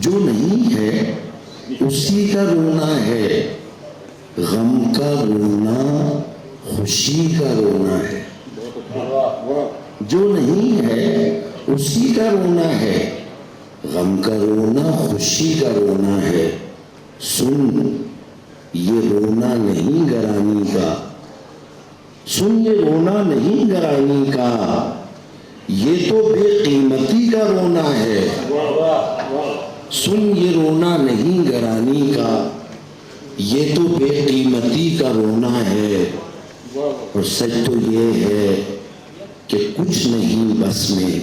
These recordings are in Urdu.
جو نہیں ہے اسی کا رونا ہے، غم کا رونا خوشی کا رونا ہے۔ جو نہیں ہے اسی کا رونا ہے، غم کا رونا خوشی کا رونا ہے۔ سن یہ رونا نہیں گرانی کا، سن یہ رونا نہیں گرانی کا، یہ تو بے قیمتی کا رونا ہے۔ سن یہ رونا نہیں گرانی کا، یہ تو بے قیمتی کا رونا ہے۔ اور سچ تو یہ ہے کہ کچھ نہیں بس میں،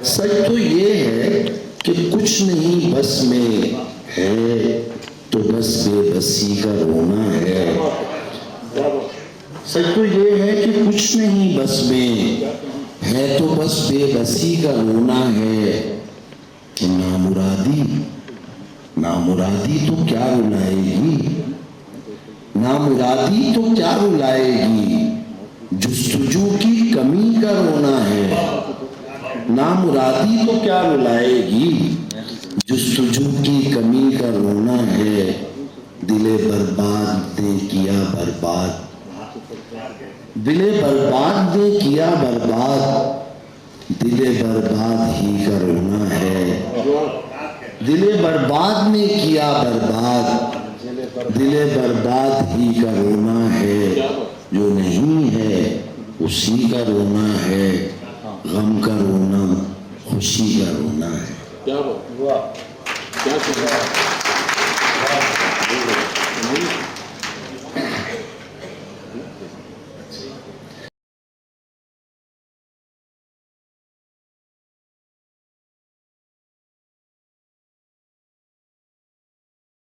سچ تو یہ ہے کہ کچھ نہیں بس میں ہے، تو بس بے بسی کا رونا ہے۔ سچ تو یہ ہے کہ کچھ نہیں بس میں ہے، تو بس بے بسی کا رونا ہے۔ کہ نامرادی نامرادی تو کیا رلائے گی، نامرادی تو کیا رلائے گی، جستجو کی کمی کا رونا ہے۔ نامرادی تو کیا رلائے گی، جستجو کی کمی کا رونا ہے۔ دل برباد نے کیا برباد، دل برباد نے کیا برباد، دل برباد ہی کا رونا ہے۔ دل برباد نے کیا برباد، دل برباد ہی کا رونا ہے۔ جو نہیں ہے اسی کا رونا ہے، غم کا رونا خوشی کا رونا ہے۔